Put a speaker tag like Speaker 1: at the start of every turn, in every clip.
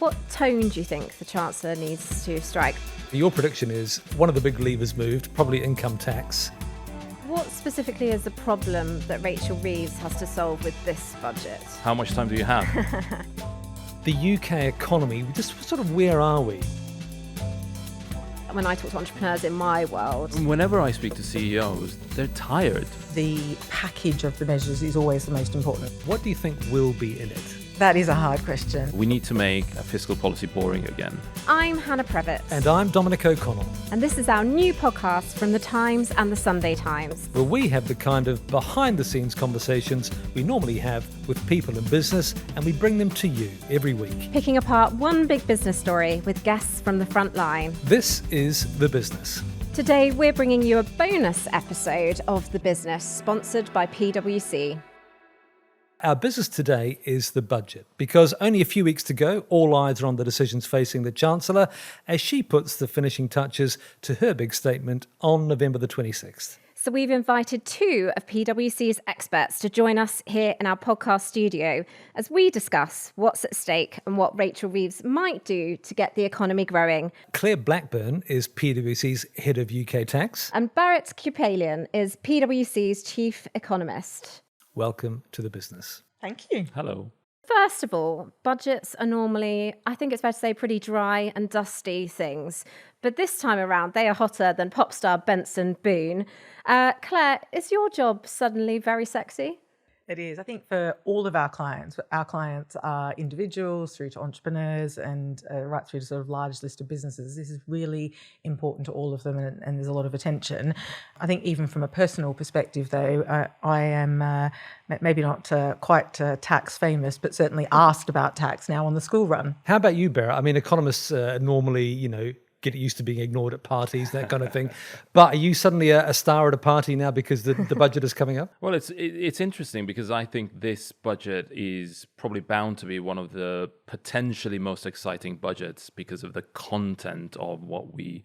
Speaker 1: What tone do you think the Chancellor needs to strike?
Speaker 2: Your prediction is one of the big levers moved, probably income tax.
Speaker 1: What specifically is the problem that Rachel Reeves has to solve with this budget?
Speaker 3: How much time do you have?
Speaker 2: The UK economy, just sort of where are we?
Speaker 1: When I talk to entrepreneurs in my world,
Speaker 3: Whenever I speak to CEOs, they're tired.
Speaker 4: The package of the measures is always the most important.
Speaker 2: What do you think will be in it?
Speaker 4: That is a hard question.
Speaker 3: We need to make a fiscal policy boring again.
Speaker 1: I'm Hannah Prevett.
Speaker 2: And I'm Dominic O'Connell,
Speaker 1: And this is our new podcast from The Times and The Sunday Times.
Speaker 2: where we have the kind of behind-the-scenes conversations we normally have with people in business, and we bring them to you every week.
Speaker 1: Picking apart one big business story with guests from the front line.
Speaker 2: This is The Business.
Speaker 1: Today, we're bringing you a bonus episode of The Business, sponsored by PwC.
Speaker 2: Our business today is the budget, because only a few weeks to go, all eyes are on the decisions facing the Chancellor as she puts the finishing touches to her big statement on November the 26th.
Speaker 1: So we've invited two of PwC's experts to join us here in our podcast studio as we discuss what's at stake and what Rachel Reeves might do to get the economy growing.
Speaker 2: Claire Blackburn is PwC's head of UK tax.
Speaker 1: And Barret Kupelian is PwC's chief economist.
Speaker 2: Welcome to The Business.
Speaker 4: Thank you.
Speaker 3: Hello.
Speaker 1: First of all, budgets are normally, I think it's fair to say, pretty dry and dusty things. But this time around, they are hotter than pop star Benson Boone. Claire, is your job suddenly very sexy?
Speaker 4: It is. I think for all of our clients are individuals through to entrepreneurs and right through to sort of large listed businesses. This is really important to all of them, and there's a lot of attention. I think even from a personal perspective, though, I am maybe not quite tax famous, but certainly asked about tax now on the school run.
Speaker 2: How about you, Barret? I mean, economists normally, get used to being ignored at parties, that kind of thing. But are you suddenly a star at a party now because the budget is coming up?
Speaker 3: Well, it's interesting because I think this budget is probably bound to be one of the potentially most exciting budgets because of the content of what we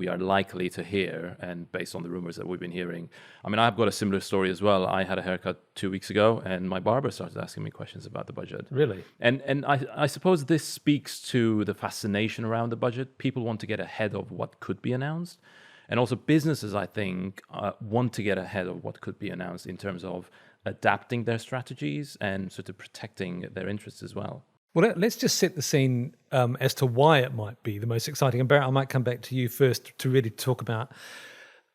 Speaker 3: are likely to hear, and based on the rumors that we've been hearing. I mean, I've got a similar story as well. I had a haircut 2 weeks ago, and my barber started asking me questions about the budget.
Speaker 2: Really?
Speaker 3: And I suppose this speaks to the fascination around the budget. People want to get ahead of what could be announced. And also businesses, I think, want to get ahead of what could be announced in terms of adapting their strategies and sort of protecting their interests as well.
Speaker 2: Well, let's just set the scene as to why it might be the most exciting. And Barret, I might come back to you first to really talk about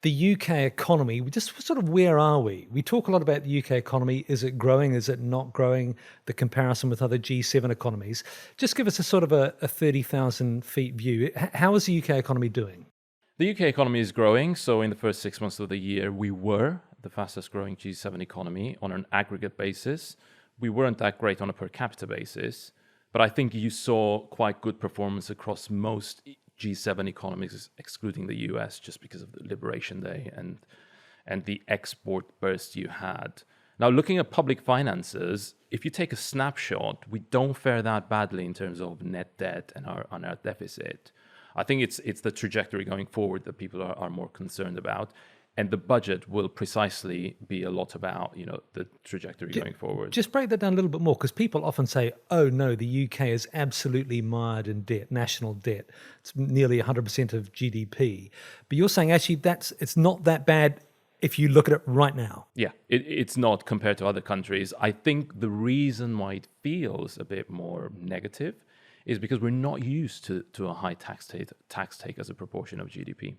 Speaker 2: the UK economy. Just sort of where are we? We talk a lot about the UK economy. Is it growing? Is it not growing? The comparison with other G7 economies. Just give us a sort of a 30,000 feet view. How is the UK economy doing?
Speaker 3: The UK economy is growing. So in the first 6 months of the year, we were the fastest growing G7 economy on an aggregate basis. We weren't that great on a per capita basis. But I think you saw quite good performance across most G7 economies, excluding the US, just because of the Liberation Day and the export burst you had. Now, looking at public finances, if you take a snapshot, we don't fare that badly in terms of net debt and our deficit. I think it's the trajectory going forward that people are more concerned about. And the budget will precisely be a lot about, the trajectory going forward.
Speaker 2: Just break that down a little bit more, because people often say, oh no, the UK is absolutely mired in debt, national debt. It's nearly 100% of GDP. But you're saying actually it's not that bad if you look at it right now.
Speaker 3: Yeah, it's not compared to other countries. I think the reason why it feels a bit more negative is because we're not used to a high tax take as a proportion of GDP.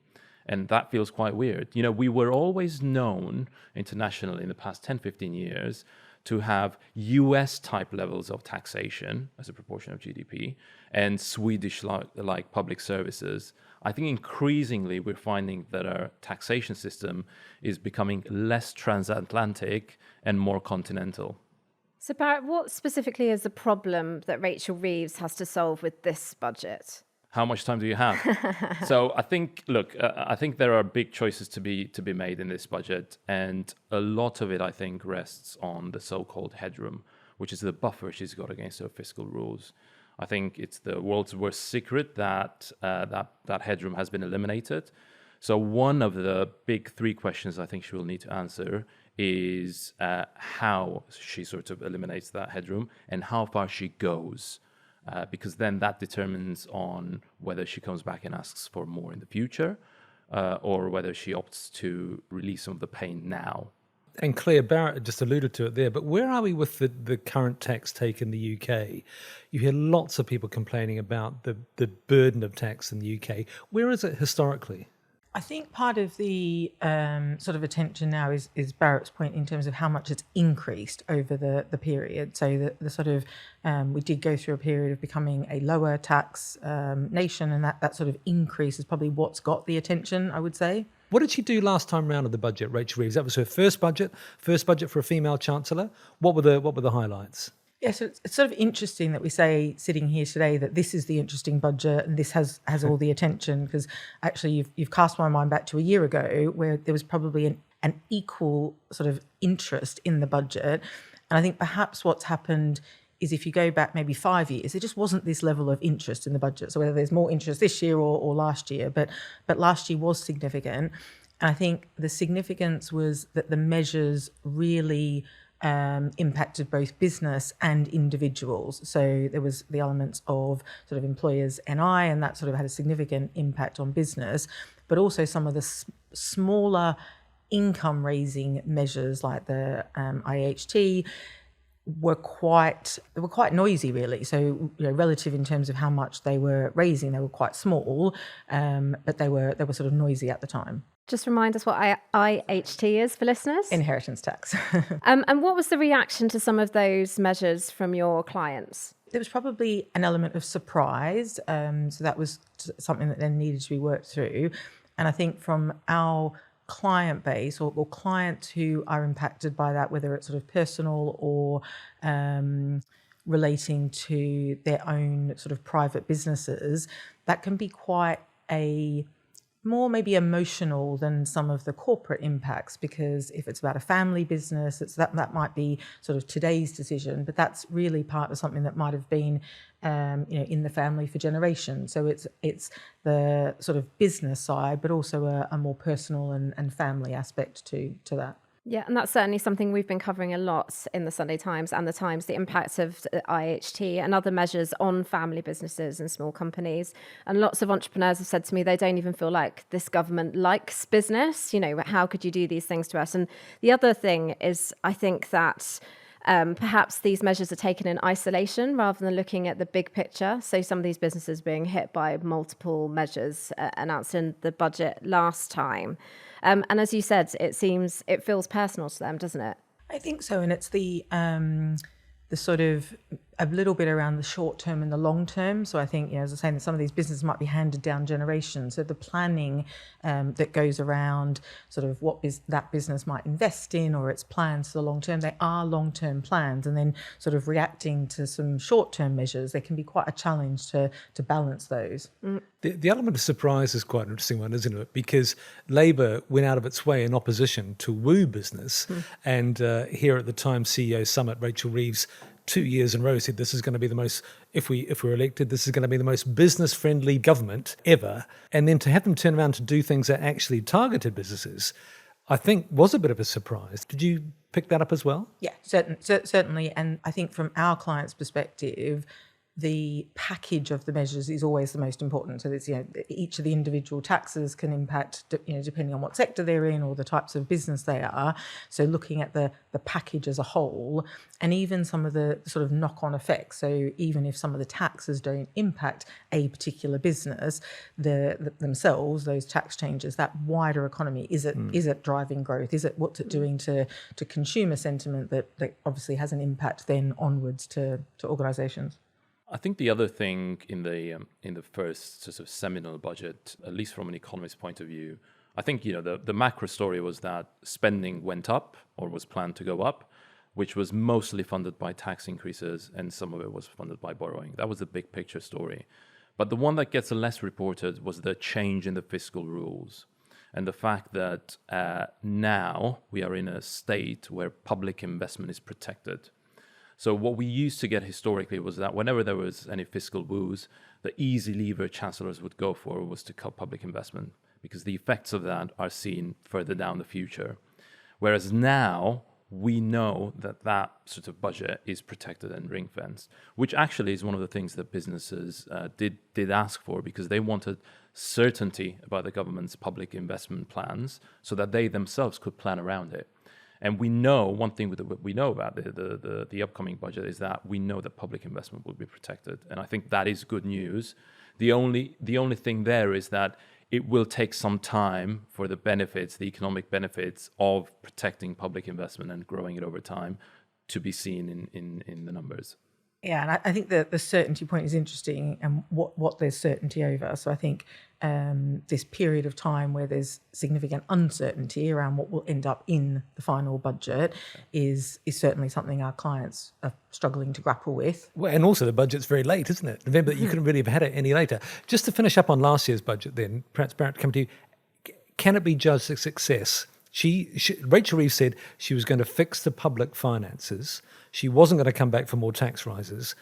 Speaker 3: And that feels quite weird. We were always known internationally in the past 10, 15 years to have US-type levels of taxation as a proportion of GDP and Swedish-like public services. I think increasingly we're finding that our taxation system is becoming less transatlantic and more continental.
Speaker 1: So Barret, what specifically is the problem that Rachel Reeves has to solve with this budget?
Speaker 3: How much time do you have? So I think there are big choices to be made in this budget, and a lot of it, I think, rests on the so-called headroom, which is the buffer she's got against her fiscal rules. I think it's the world's worst secret that that headroom has been eliminated. So one of the big three questions I think she will need to answer is how she sort of eliminates that headroom and how far she goes because then that determines on whether she comes back and asks for more in the future, or whether she opts to release some of the pain now.
Speaker 2: And Claire, Barret just alluded to it there, but where are we with the current tax take in the UK? You hear lots of people complaining about the burden of tax in the UK. Where is it historically?
Speaker 4: I think part of the sort of attention now is Barrett's point in terms of how much it's increased over the period. So the sort of, we did go through a period of becoming a lower tax nation, and that sort of increase is probably what's got the attention, I would say.
Speaker 2: What did she do last time round of the budget, Rachel Reeves? That was her first budget for a female chancellor. What were the highlights?
Speaker 4: Yeah, so it's sort of interesting that we say, sitting here today, that this is the interesting budget and this has all the attention, because actually you've cast my mind back to a year ago where there was probably an equal sort of interest in the budget. And I think perhaps what's happened is, if you go back maybe 5 years, there just wasn't this level of interest in the budget. So whether there's more interest this year or last year, but last year was significant. And I think the significance was that the measures really impacted both business and individuals. So there was the elements of sort of employers' NI, and that sort of had a significant impact on business, but also some of the smaller income raising measures like the IHT were quite noisy, really. So, relative in terms of how much they were raising, they were quite small, but they were sort of noisy at the time.
Speaker 1: Just remind us what IHT is for listeners.
Speaker 4: Inheritance tax.
Speaker 1: And what was the reaction to some of those measures from your clients?
Speaker 4: There was probably an element of surprise. So that was something that then needed to be worked through. And I think from our client base, or clients who are impacted by that, whether it's sort of personal or relating to their own sort of private businesses, that can be quite a more maybe emotional than some of the corporate impacts, because if it's about a family business, that might be sort of today's decision, but that's really part of something that might have been in the family for generations. So it's the sort of business side, but also a more personal and family aspect to that.
Speaker 1: Yeah, and that's certainly something we've been covering a lot in the Sunday Times and the Times, the impact of IHT and other measures on family businesses and small companies. And lots of entrepreneurs have said to me they don't even feel like this government likes business. How could you do these things to us? And the other thing is, I think that perhaps these measures are taken in isolation rather than looking at the big picture. So some of these businesses being hit by multiple measures announced in the budget last time. And as you said, it feels personal to them, doesn't it?
Speaker 4: I think so. And it's the sort of a little bit around the short term and the long term. So I think, as I was saying, that some of these businesses might be handed down generations. So the planning that goes around sort of what that business might invest in, or its plans for the long term, they are long term plans. And then sort of reacting to some short term measures, they can be quite a challenge to balance those.
Speaker 2: The element of surprise is quite an interesting one, isn't it? Because Labour went out of its way in opposition to woo business. And here at the Times CEO Summit, Rachel Reeves 2 years in a row said this is going to be the most, if we're elected, this is going to be the most business-friendly government ever. And then to have them turn around to do things that actually targeted businesses, I think was a bit of a surprise. Did you pick that up as well?
Speaker 4: Yeah, certainly. And I think from our clients' perspective, the package of the measures is always the most important. So it's, each of the individual taxes can impact, depending on what sector they're in or the types of business they are. So looking at the package as a whole, and even some of the sort of knock-on effects. So even if some of the taxes don't impact a particular business, themselves, those tax changes, that wider economy, is it driving growth? What's it doing to consumer sentiment that obviously has an impact then onwards to organisations?
Speaker 3: I think the other thing in the first sort of seminal budget, at least from an economist point of view, I think the macro story was that spending went up, or was planned to go up, which was mostly funded by tax increases, and some of it was funded by borrowing. That was the big picture story. But the one that gets less reported was the change in the fiscal rules, and the fact that now we are in a state where public investment is protected. So what we used to get historically was that whenever there was any fiscal woes, the easy lever chancellors would go for was to cut public investment, because the effects of that are seen further down the future. Whereas now, we know that that sort of budget is protected and ring-fenced, which actually is one of the things that businesses did ask for, because they wanted certainty about the government's public investment plans so that they themselves could plan around it. And we know, one thing that we know about the upcoming budget is that we know that public investment will be protected. And I think that is good news. The only thing there is that it will take some time for the benefits, the economic benefits of protecting public investment and growing it over time to be seen in the numbers.
Speaker 4: Yeah, and I think the certainty point is interesting, and what there's certainty over. So I think this period of time where there's significant uncertainty around what will end up in the final budget is certainly something our clients are struggling to grapple with.
Speaker 2: Well, and also the budget's very late, isn't it? November, you couldn't really have had it any later. Just to finish up on last year's budget then, perhaps Barret, come to you. Can it be judged a success? Rachel Reeves said she was going to fix the public finances. She wasn't going to come back for more tax rises.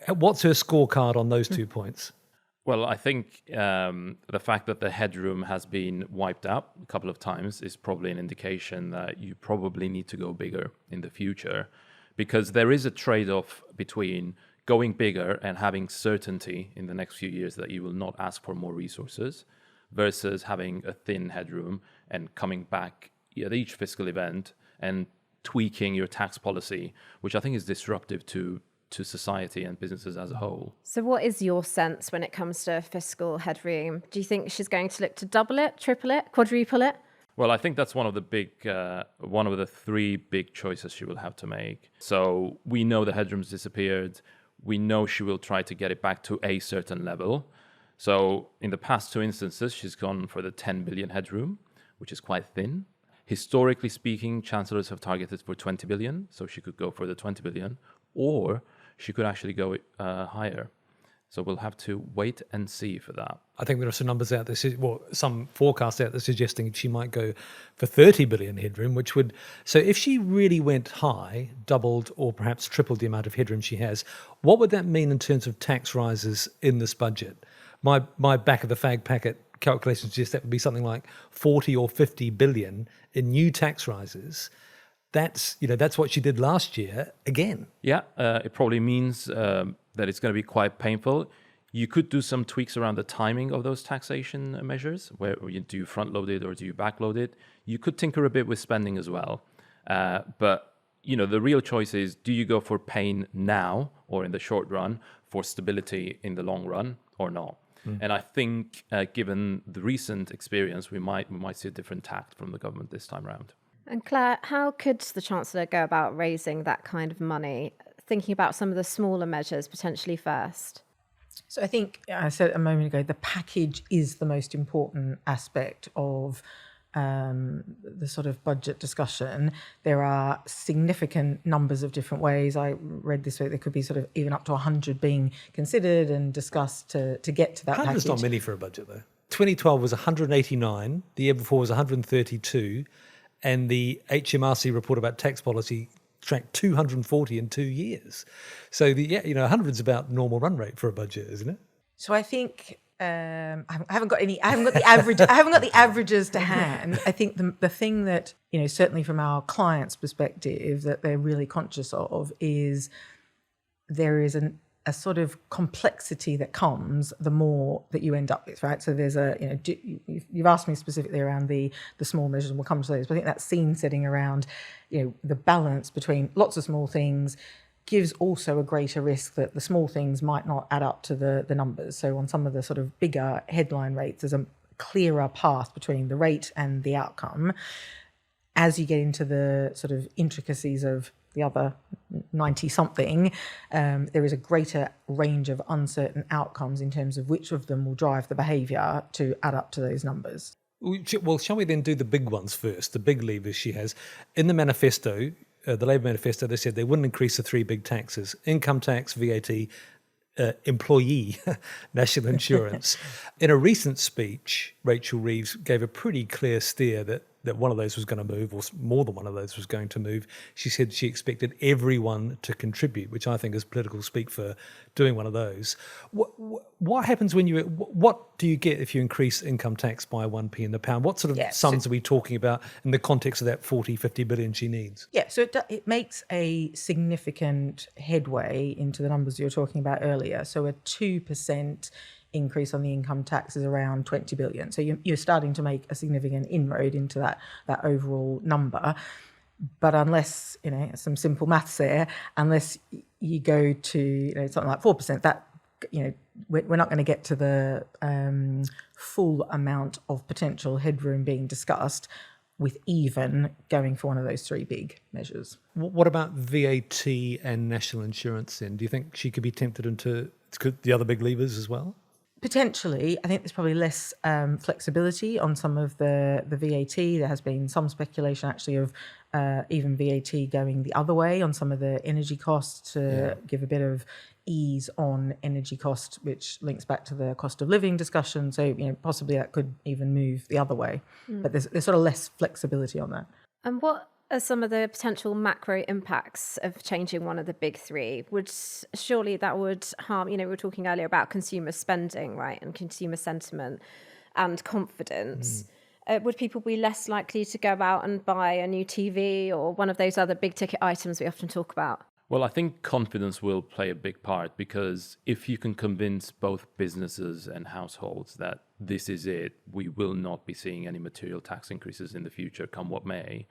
Speaker 2: What's her scorecard on those 2 points?
Speaker 3: Well, I think the fact that the headroom has been wiped out a couple of times is probably an indication that you probably need to go bigger in the future, because there is a trade-off between going bigger and having certainty in the next few years that you will not ask for more resources versus having a thin headroom and coming back at each fiscal event and tweaking your tax policy, which I think is disruptive to society and businesses as a whole.
Speaker 1: So what is your sense when it comes to fiscal headroom? Do you think she's going to look to double it, triple it, quadruple it?
Speaker 3: Well, I think that's one of the three big choices she will have to make. So we know the headroom's disappeared. We know she will try to get it back to a certain level. So in the past 2 instances, she's gone for the 10 billion headroom, which is quite thin. Historically speaking, chancellors have targeted for 20 billion, so she could go for the 20 billion, or she could actually go higher. So we'll have to wait and see for that.
Speaker 2: I think there are some numbers out there, some forecasts out there suggesting she might go for 30 billion headroom, which would... So if she really went high, doubled or perhaps tripled the amount of headroom she has, what would that mean in terms of tax rises in this budget? My back of the fag packet calculations suggest that would be something like 40 or 50 billion in new tax rises. That's what she did last year again.
Speaker 3: Yeah, it probably means that it's going to be quite painful. You could do some tweaks around the timing of those taxation measures, where do you front load it or do you back load it? You could tinker a bit with spending as well. But the real choice is, do you go for pain now or in the short run for stability in the long run or not? And I think given the recent experience, we might see a different tact from the government this time around.
Speaker 1: And Claire, how could the Chancellor go about raising that kind of money, thinking about some of the smaller measures potentially first?
Speaker 4: So I think I said a moment ago, the package is the most important aspect of the sort of budget discussion. There are significant numbers of different ways. I read this week there could be sort of even up to 100 being considered and discussed to get to that
Speaker 2: 100's
Speaker 4: package.
Speaker 2: not many for a budget, though. 2012 was 189, the year before was 132, and the HMRC report about tax policy tracked 240 in 2 years. So 100's about normal run rate for a budget, isn't it?
Speaker 4: So I think I haven't got the average. I haven't got the averages to hand. I think the thing that certainly from our clients' perspective that they're really conscious of is there is a sort of complexity that comes the more that you end up with, right? So there's you've asked me specifically around the small measures, and we'll come to those. But I think that scene setting around the balance between lots of small things gives also a greater risk that the small things might not add up to the numbers. So on some of the sort of bigger headline rates, there's a clearer path between the rate and the outcome. As you get into the sort of intricacies of the other 90-something, there is a greater range of uncertain outcomes in terms of which of them will drive the behaviour to add up to those numbers.
Speaker 2: Well, shall we then do the big ones first, the big levers she has? In the manifesto, the Labour manifesto, they said they wouldn't increase the three big taxes: income tax, VAT, employee national insurance. In a recent speech, Rachel Reeves gave a pretty clear steer that that one of those was going to move, or more than one of those was going to move. She said she expected everyone to contribute, which I think is political speak for doing one of those. What happens when what do you get if you increase income tax by 1p in the pound? What sort of sums are we talking about in the context of that 40-50 billion she needs?
Speaker 4: Yeah, so it makes a significant headway into the numbers you were talking about earlier. So a 2% increase on the income tax is around 20 billion. So you're starting to make a significant inroad into that overall number. But unless, some simple maths there, unless you go to something like 4%, that, we're not going to get to the full amount of potential headroom being discussed with even going for one of those three big measures.
Speaker 2: What about VAT and national insurance then? Do you think she could be tempted into the other big levers as well?
Speaker 4: Potentially. I think there's probably less flexibility on some of the VAT. There has been some speculation actually of even VAT going the other way on some of the energy costs to give a bit of ease on energy cost, which links back to the cost of living discussion. So, possibly that could even move the other way. But there's sort of less flexibility on that.
Speaker 1: And what are some of the potential macro impacts of changing one of the big three? Surely that would harm, we were talking earlier about consumer spending, right, and consumer sentiment and confidence. Would people be less likely to go out and buy a new TV or one of those other big ticket items we often talk about?
Speaker 3: Well, I think confidence will play a big part, because if you can convince both businesses and households that this is it, we will not be seeing any material tax increases in the future, come what may,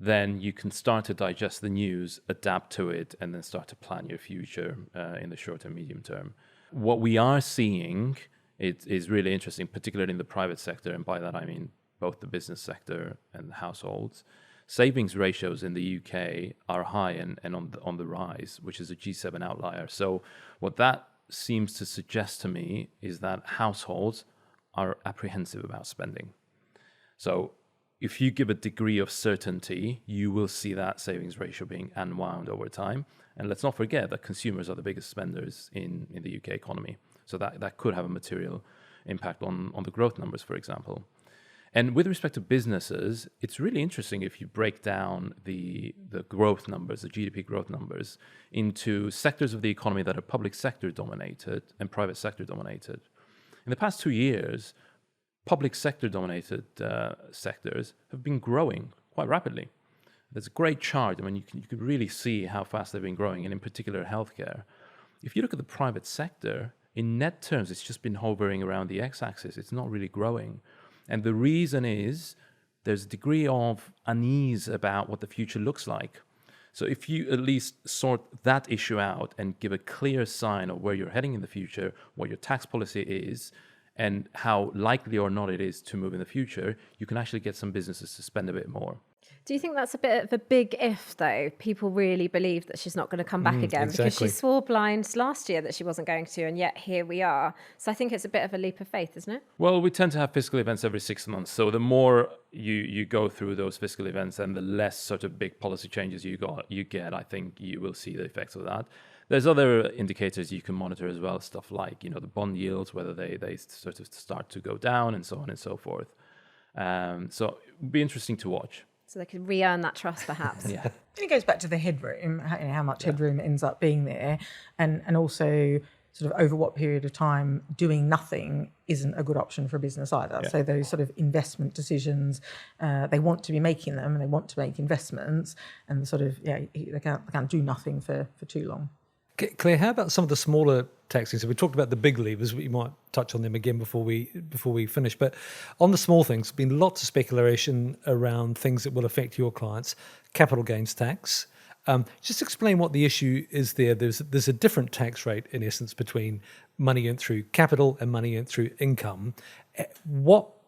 Speaker 3: then you can start to digest the news, adapt to it, and then start to plan your future in the short and medium term. What we are seeing is really interesting, particularly in the private sector, and by that I mean both the business sector and the households. Savings ratios in the UK are high and on the rise, which is a G7 outlier. So what that seems to suggest to me is that households are apprehensive about spending. So if you give a degree of certainty, you will see that savings ratio being unwound over time. And let's not forget that consumers are the biggest spenders in the UK economy. So that could have a material impact on the growth numbers, for example. And with respect to businesses, it's really interesting if you break down the growth numbers, the GDP growth numbers, into sectors of the economy that are public sector dominated and private sector dominated. In the past 2 years, public sector dominated sectors have been growing quite rapidly. There's a great chart. I mean, you can really see how fast they've been growing, and in particular healthcare. If you look at the private sector, in net terms, it's just been hovering around the x-axis. It's not really growing. And the reason is there's a degree of unease about what the future looks like. So if you at least sort that issue out and give a clear sign of where you're heading in the future, what your tax policy is, and how likely or not it is to move in the future, you can actually get some businesses to spend a bit more.
Speaker 1: Do you think that's a bit of a big if, though? People really believe that she's not going to come back again, because she swore blind last year that she wasn't going to, and yet here we are. So I think it's a bit of a leap of faith, isn't it?
Speaker 3: Well, we tend to have fiscal events every 6 months. So the more you go through those fiscal events and the less sort of big policy changes you get, I think you will see the effects of that. There's other indicators you can monitor as well, stuff like, the bond yields, whether they sort of start to go down and so on and so forth. So it would be interesting to watch.
Speaker 1: So they could re-earn that trust, perhaps.
Speaker 4: Yeah. It goes back to the headroom, how much headroom ends up being there, and also sort of over what period of time doing nothing isn't a good option for a business either. Yeah. So those sort of investment decisions, they want to be making them and they want to make investments, and sort of, they can't do nothing for too long.
Speaker 2: Claire, how about some of the smaller tax things? So we talked about the big levers. We might touch on them again before we finish. But on the small things, there's been lots of speculation around things that will affect your clients. Capital gains tax. Just explain what the issue is there. There's a different tax rate, in essence, between money earned through capital and money earned through income.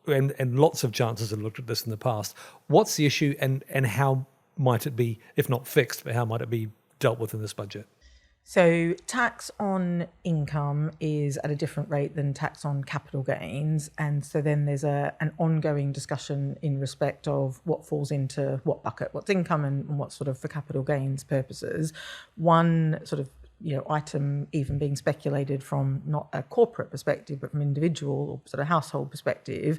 Speaker 2: And lots of chancellors have looked at this in the past. What's the issue, and how might it be, if not fixed, but how might it be dealt with in this budget?
Speaker 4: So tax on income is at a different rate than tax on capital gains. And so then there's an ongoing discussion in respect of what falls into what bucket, what's income and what's sort of for capital gains purposes. One sort of item even being speculated from not a corporate perspective, but from individual or sort of household perspective,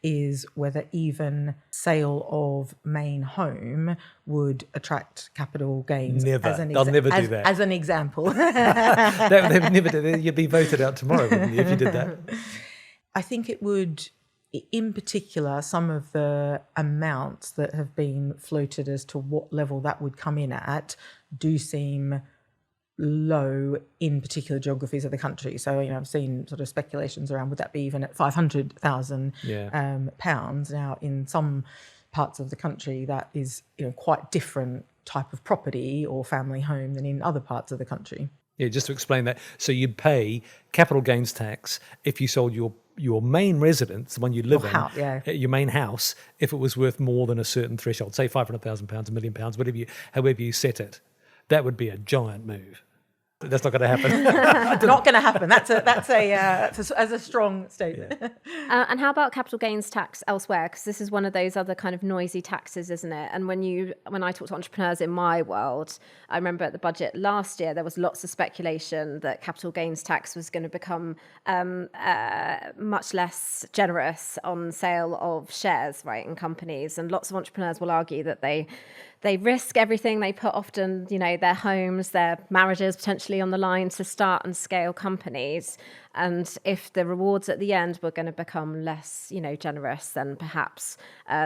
Speaker 4: is whether even sale of main home would attract capital gains.
Speaker 2: Never. They'll never do that.
Speaker 4: As an example.
Speaker 2: They would never do that. You'd be voted out tomorrow, wouldn't you, if you did that?
Speaker 4: I think it would, in particular, some of the amounts that have been floated as to what level that would come in at do seem low in particular geographies of the country. So, I've seen sort of speculations around, would that be even at £500,000 pounds? Now, in some parts of the country, that is, quite different type of property or family home than in other parts of the country.
Speaker 2: Yeah, just to explain that. So you'd pay capital gains tax if you sold your main residence, the one you live in, your main house, if it was worth more than a certain threshold, say £500,000, £1 million, however you set it. That would be a giant move. That's not going to happen.
Speaker 4: Not going to happen. That's a strong statement.
Speaker 1: Yeah. And how about capital gains tax elsewhere? Because this is one of those other kind of noisy taxes, isn't it? And when I talk to entrepreneurs in my world, I remember at the budget last year, there was lots of speculation that capital gains tax was going to become much less generous on sale of shares, right, in companies. And lots of entrepreneurs will argue that they risk everything. They put often, their homes, their marriages potentially on the line to start and scale companies. And if the rewards at the end were going to become less, generous, then perhaps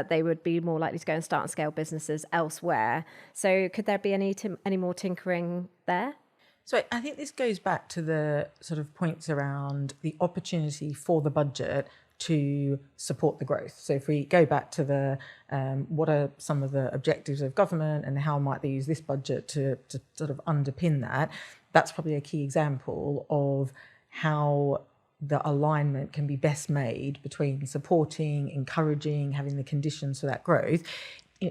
Speaker 1: they would be more likely to go and start and scale businesses elsewhere. So could there be any more tinkering there?
Speaker 4: So I think this goes back to the sort of points around the opportunity for the budget to support the growth. So if we go back to the what are some of the objectives of government and how might they use this budget to sort of underpin that, that's probably a key example of how the alignment can be best made between supporting, encouraging, having the conditions for that growth.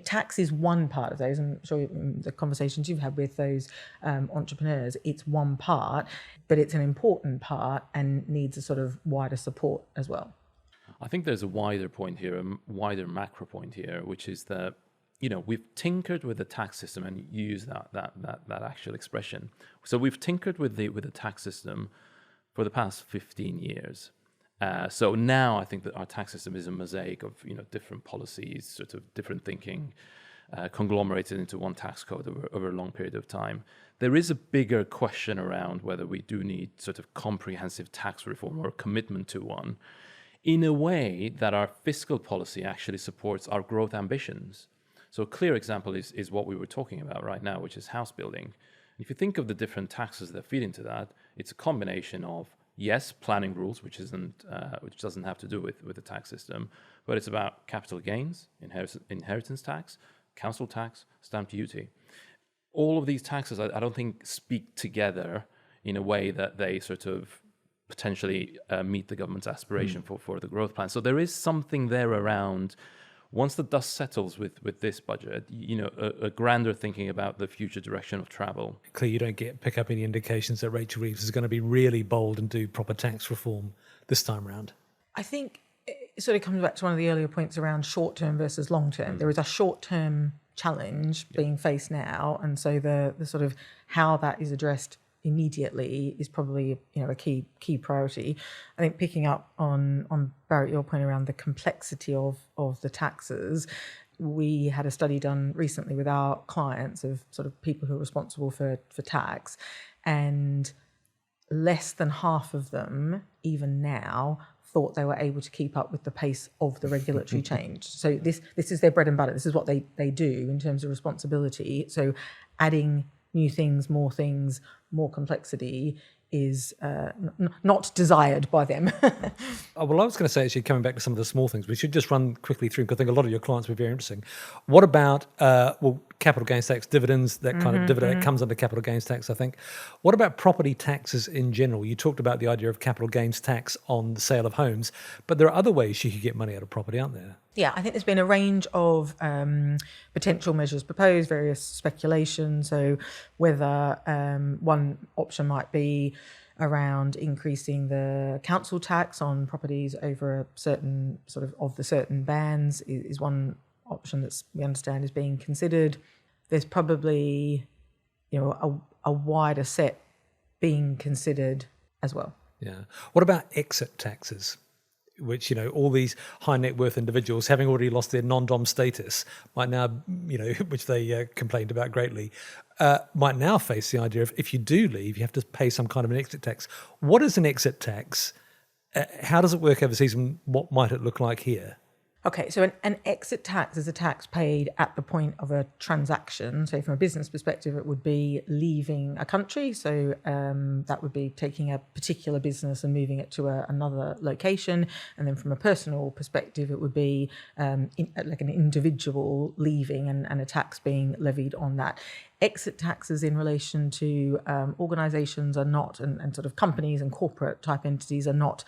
Speaker 4: Tax is one part of those. I'm sure the conversations you've had with those entrepreneurs, it's one part, but it's an important part and needs a sort of wider support as well.
Speaker 3: I think there's a wider point here, a wider macro point here, which is that, we've tinkered with the tax system, and you use that actual expression. So we've tinkered with the tax system for the past 15 years. So now I think that our tax system is a mosaic of, different policies, sort of different thinking, conglomerated into one tax code over a long period of time. There is a bigger question around whether we do need sort of comprehensive tax reform or a commitment to one, in a way that our fiscal policy actually supports our growth ambitions. So a clear example is what we were talking about right now, which is house building. If you think of the different taxes that feed into that, it's a combination of, yes, planning rules, which doesn't have to do with the tax system, but it's about capital gains, inheritance tax, council tax, stamp duty. All of these taxes, I don't think, speak together in a way that they sort of potentially meet the government's aspiration for the growth plan. So there is something there around, once the dust settles with this budget, a grander thinking about the future direction of travel.
Speaker 2: Claire, you don't pick up any indications that Rachel Reeves is going to be really bold and do proper tax reform this time around?
Speaker 4: I think it sort of comes back to one of the earlier points around short-term versus long-term. There is a short-term challenge being faced now, and so the sort of how that is addressed immediately is probably a key priority. I think picking up on Barret, your point around the complexity of the taxes, we had a study done recently with our clients of sort of people who are responsible for tax, and less than half of them, even now, thought they were able to keep up with the pace of the regulatory change. So this is their bread and butter. This is what they do in terms of responsibility. So adding new things, more complexity is not desired by them.
Speaker 2: Well, I was going to say, actually, coming back to some of the small things, we should just run quickly through, because I think a lot of your clients were very interesting. What about, capital gains tax, dividends, that kind of dividend that comes under capital gains tax, I think. What about property taxes in general? You talked about the idea of capital gains tax on the sale of homes, but there are other ways you could get money out of property, aren't there?
Speaker 4: Yeah, I think there's been a range of potential measures proposed, various speculations. So whether one option might be around increasing the council tax on properties over a certain of the certain bands is one option that we understand is being considered. There's probably a wider set being considered as well.
Speaker 2: Yeah. What about exit taxes? Which, all these high net worth individuals, having already lost their non-dom status, might now, which they complained about greatly, might now face the idea of if you do leave, you have to pay some kind of an exit tax. What is an exit tax? How does it work overseas, and what might it look like here?
Speaker 4: Okay, so an exit tax is a tax paid at the point of a transaction. So from a business perspective, it would be leaving a country. So that would be taking a particular business and moving it to another location. And then from a personal perspective, it would be like an individual leaving and a tax being levied on that. Exit taxes in relation to organisations are not, and sort of companies and corporate type entities are not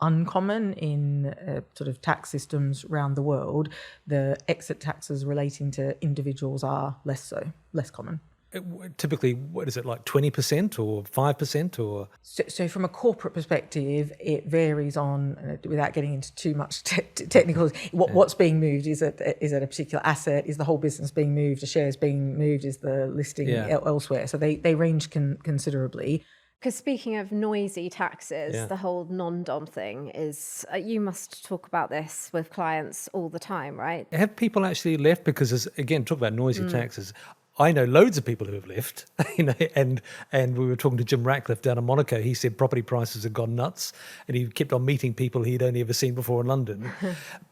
Speaker 4: uncommon in sort of tax systems around the world. The exit taxes relating to individuals are less common.
Speaker 2: Typically, what is it, like 20% or 5% or?
Speaker 4: So from a corporate perspective, it varies on, without getting into too much technicals, what's being moved. Is it a particular asset? Is the whole business being moved? The shares being moved? Is the listing elsewhere? So they range considerably.
Speaker 1: Because speaking of noisy taxes, the whole non-dom thing is, you must talk about this with clients all the time, right?
Speaker 2: Have people actually left? Because, again, talk about noisy taxes. I know loads of people who have left, and we were talking to Jim Ratcliffe down in Monaco. He said property prices had gone nuts, and he kept on meeting people he'd only ever seen before in London.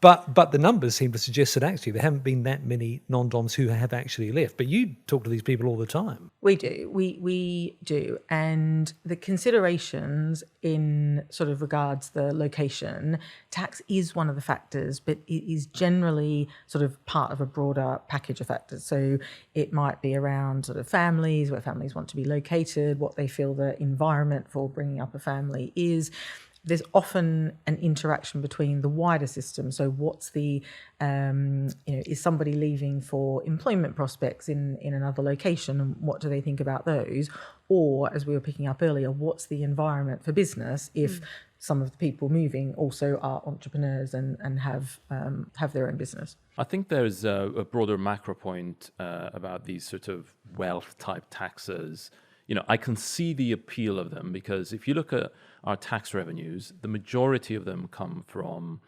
Speaker 2: But the numbers seem to suggest that actually there haven't been that many non-doms who have actually left. But you talk to these people all the time.
Speaker 4: We do. We do. And the considerations in sort of regards the location, tax is one of the factors, but it is generally sort of part of a broader package of factors. So it might be around sort of families, where families want to be located, what they feel the environment for bringing up a family is. There's often an interaction between the wider system. So what's the, is somebody leaving for employment prospects in another location, and what do they think about those? Or, as we were picking up earlier, what's the environment for business if some of the people moving also are entrepreneurs and have their own business?
Speaker 3: I think there's a broader macro point about these sort of wealth type taxes. I can see the appeal of them, because if you look at our tax revenues, the majority of them come from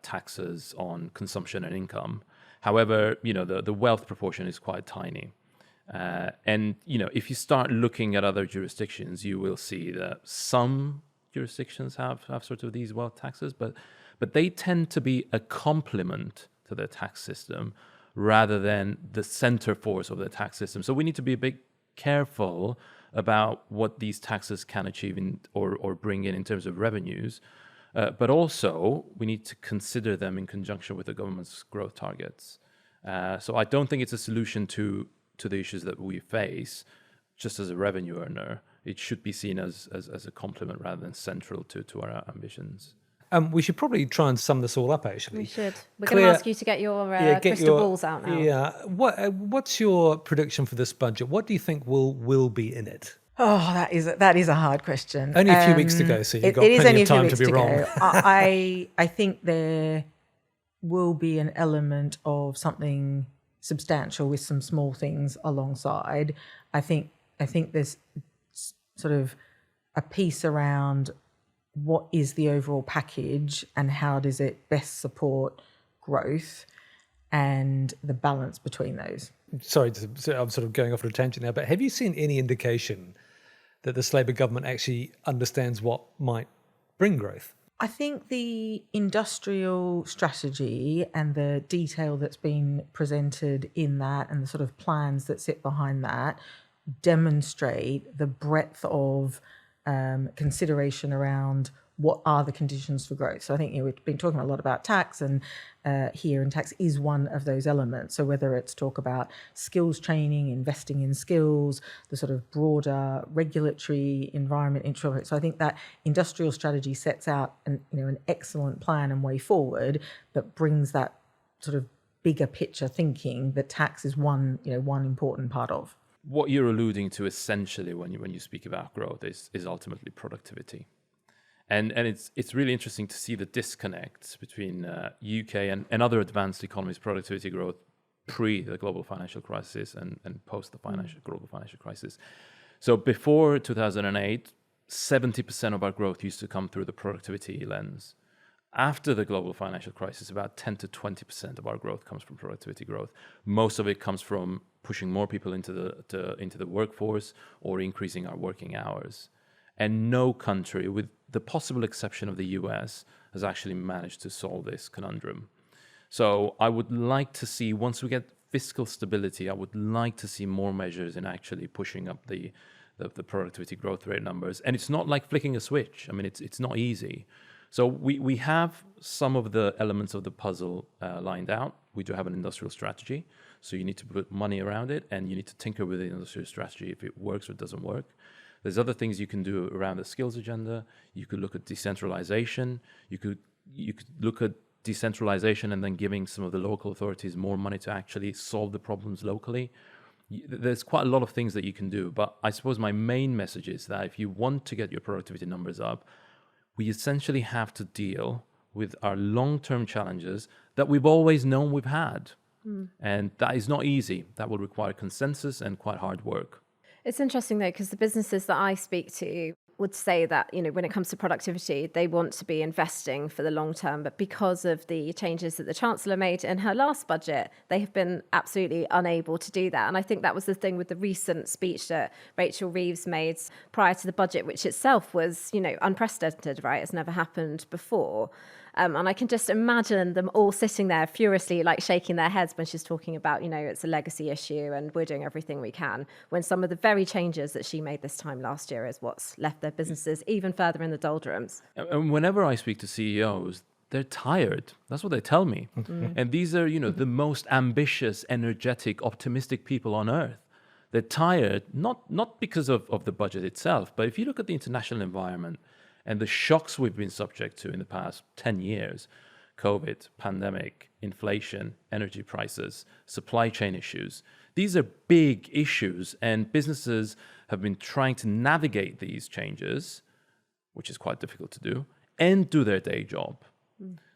Speaker 3: taxes on consumption and income. However, the wealth proportion is quite tiny. And if you start looking at other jurisdictions, you will see that some jurisdictions have sort of these wealth taxes, but they tend to be a complement to the tax system rather than the center force of the tax system. So we need to be a bit careful about what these taxes can achieve or bring in terms of revenues, but also we need to consider them in conjunction with the government's growth targets. So I don't think it's a solution to the issues that we face just as a revenue earner. It should be seen as a complement rather than central to our ambitions.
Speaker 2: We should probably try and sum this all up, actually.
Speaker 1: We should. We're
Speaker 2: Claire,
Speaker 1: going to ask you to get your crystal balls out now.
Speaker 2: Yeah. What's your prediction for this budget? What do you think will be in it?
Speaker 4: Oh, that is a hard question.
Speaker 2: Only a few weeks to go, so you've got plenty of time to be wrong.
Speaker 4: I think there will be an element of something substantial with some small things alongside. I think there's sort of a piece around what is the overall package and how does it best support growth and the balance between those.
Speaker 2: Sorry, I'm sort of going off on a tangent now, but have you seen any indication that this Labour government actually understands what might bring growth?
Speaker 4: I think the industrial strategy and the detail that's been presented in that and the sort of plans that sit behind that demonstrate the breadth of consideration around what are the conditions for growth. So I think we've been talking a lot about tax, and here, and tax is one of those elements. So whether it's talk about skills training, investing in skills, the sort of broader regulatory environment, so I think that industrial strategy sets out an excellent plan and way forward that brings that sort of bigger picture thinking that tax is one important part of.
Speaker 3: What you're alluding to essentially when you speak about growth is ultimately productivity. And it's really interesting to see the disconnect between UK and other advanced economies' productivity growth pre the global financial crisis and post the global financial crisis. So before 2008, 70% of our growth used to come through the productivity lens. After the global financial crisis, about 10 to 20% of our growth comes from productivity growth. Most of it comes from pushing more people into the workforce or increasing our working hours. And no country, with the possible exception of the US, has actually managed to solve this conundrum. So I would like to see, once we get fiscal stability, I would like to see more measures in actually pushing up the productivity growth rate numbers. And it's not like flicking a switch. I mean, it's not easy. So we have some of the elements of the puzzle lined out. We do have an industrial strategy. So you need to put money around it, and you need to tinker with the industrial strategy if it works or doesn't work. There's other things you can do around the skills agenda. You could look at decentralization. You could look at decentralization and then giving some of the local authorities more money to actually solve the problems locally. There's quite a lot of things that you can do. But I suppose my main message is that if you want to get your productivity numbers up, we essentially have to deal with our long-term challenges that we've always known we've had. And that is not easy. That will require consensus and quite hard work.
Speaker 1: It's interesting, though, because the businesses that I speak to would say that, when it comes to productivity, they want to be investing for the long term. But because of the changes that the Chancellor made in her last budget, they have been absolutely unable to do that. And I think that was the thing with the recent speech that Rachel Reeves made prior to the budget, which itself was, unprecedented, right? It's never happened before. And I can just imagine them all sitting there furiously, like shaking their heads when she's talking about, it's a legacy issue and we're doing everything we can, when some of the very changes that she made this time last year is what's left their businesses even further in the doldrums.
Speaker 3: And whenever I speak to CEOs, they're tired. That's what they tell me. And these are, the most ambitious, energetic, optimistic people on earth. They're tired, not because of the budget itself, but if you look at the international environment, and the shocks we've been subject to in the past 10 years, COVID, pandemic, inflation, energy prices, supply chain issues, these are big issues, and businesses have been trying to navigate these changes, which is quite difficult to do, and do their day job.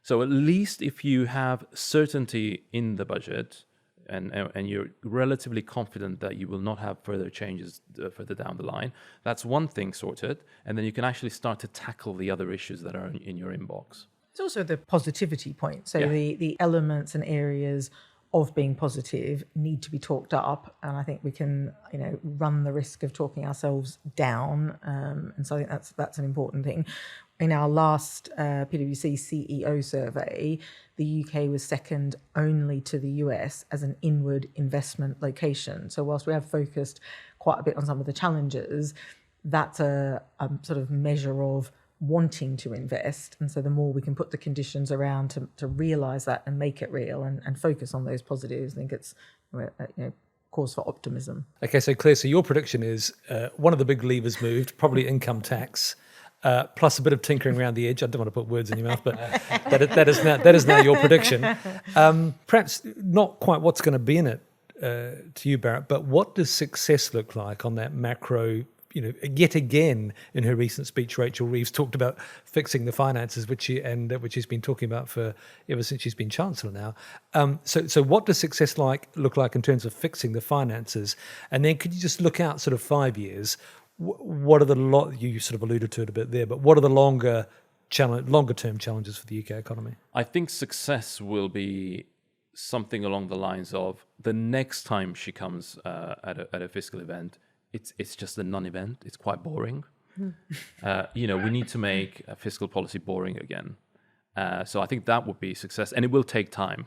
Speaker 3: So at least if you have certainty in the budget, and you're relatively confident that you will not have further changes further down the line, that's one thing sorted, and then you can actually start to tackle the other issues that are in your inbox.
Speaker 4: It's also the positivity point. So the elements and areas of being positive need to be talked up, and I think we can run the risk of talking ourselves down, and so I think that's an important thing. In our last PwC CEO survey, the UK was second only to the US as an inward investment location. So whilst we have focused quite a bit on some of the challenges, that's a sort of measure of wanting to invest. And so the more we can put the conditions around to realise that and make it real and focus on those positives, I think it's cause for optimism.
Speaker 2: Okay, so Claire, so your prediction is one of the big levers moved, probably income tax. Plus a bit of tinkering around the edge. I don't want to put words in your mouth, but that is now your prediction. Perhaps not quite what's going to be in it to you, Barret, but what does success look like on that macro? Yet again in her recent speech, Rachel Reeves talked about fixing the finances, which she's been talking about for ever since she's been Chancellor now. So what does success look like in terms of fixing the finances? And then could you just look out sort of 5 years? What are you sort of alluded to it a bit there, but what are the longer term challenges for the UK economy?
Speaker 3: I think success will be something along the lines of the next time she comes at a fiscal event, it's just a non-event. It's quite boring. We need to make fiscal policy boring again. So I think that would be success, and it will take time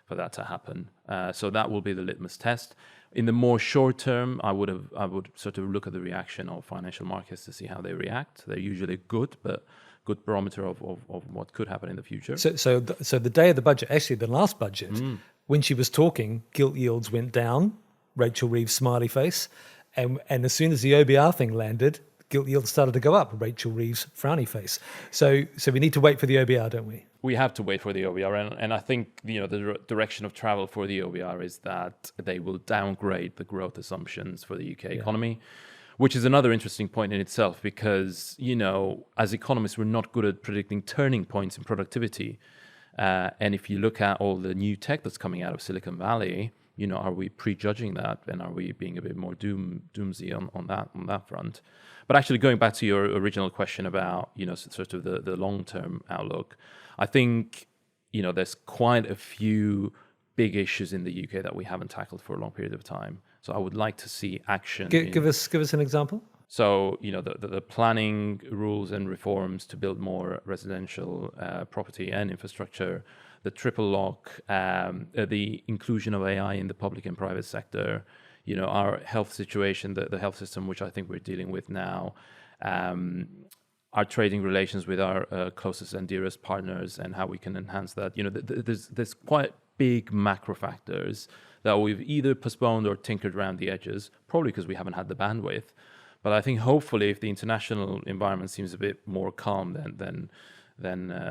Speaker 3: for that to happen. So that will be the litmus test. In the more short term, I would sort of look at the reaction of financial markets to see how they react. They're usually good barometer of what could happen in the future.
Speaker 2: So the day of the budget, actually the last budget, when she was talking, gilt yields went down, Rachel Reeves' smiley face, and as soon as the OBR thing landed, gilt yields started to go up, Rachel Reeves' frowny face. So we need to wait for the OBR, don't we?
Speaker 3: We have to wait for the OBR, and I think the direction of travel for the OBR is that they will downgrade the growth assumptions for the UK economy, which is another interesting point in itself because, as economists, we're not good at predicting turning points in productivity. And if you look at all the new tech that's coming out of Silicon Valley, are we prejudging that, and are we being a bit more doomsy on that front? But actually, going back to your original question about sort of the long-term outlook, I think there's quite a few big issues in the UK that we haven't tackled for a long period of time. So I would like to see action.
Speaker 2: Give us an example.
Speaker 3: So, the planning rules and reforms to build more residential property and infrastructure, the triple lock, the inclusion of AI in the public and private sector, our health situation, the health system, which I think we're dealing with now, our trading relations with our closest and dearest partners and how we can enhance that. There's quite big macro factors that we've either postponed or tinkered around the edges, probably because we haven't had the bandwidth. But I think hopefully if the international environment seems a bit more calm than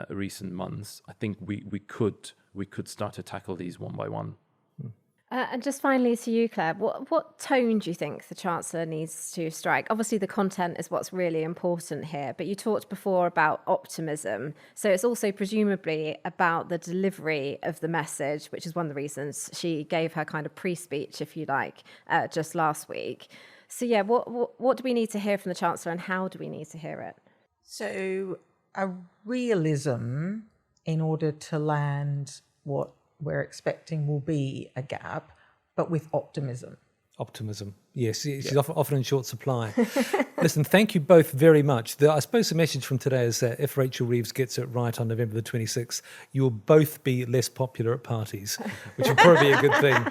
Speaker 3: recent months, I think we could start to tackle these one by one.
Speaker 1: And just finally to you, Claire, what tone do you think the Chancellor needs to strike? Obviously, the content is what's really important here, but you talked before about optimism. So it's also presumably about the delivery of the message, which is one of the reasons she gave her kind of pre-speech, if you like, just last week. So yeah, what do we need to hear from the Chancellor, and how do we need to hear it?
Speaker 4: So a realism in order to land what we're expecting will be a gap, but with optimism.
Speaker 2: Optimism. Yes, she's often in short supply. Listen, thank you both very much. I suppose the message from today is that if Rachel Reeves gets it right on November the 26th, you will both be less popular at parties, which will probably be a good thing.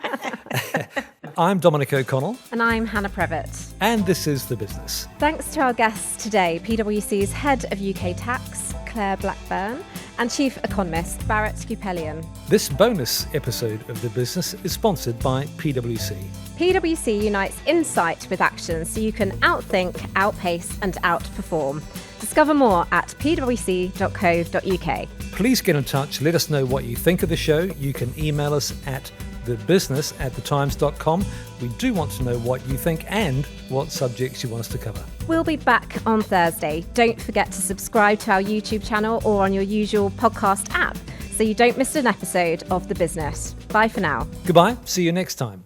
Speaker 2: I'm Dominic O'Connell.
Speaker 1: And I'm Hannah Prevett.
Speaker 2: And this is The Business.
Speaker 1: Thanks to our guests today, PwC's Head of UK Tax, Claire Blackburn, and Chief Economist, Barret Kupelian.
Speaker 2: This bonus episode of The Business is sponsored by PwC.
Speaker 1: PwC unites insight with action so you can outthink, outpace and outperform. Discover more at pwc.co.uk.
Speaker 2: Please get in touch. Let us know what you think of the show. You can email us at thebusiness@thetimes.com. We do want to know what you think and what subjects you want us to cover.
Speaker 1: We'll be back on Thursday. Don't forget to subscribe to our YouTube channel or on your usual podcast app so you don't miss an episode of The Business. Bye for now.
Speaker 2: Goodbye. See you next time.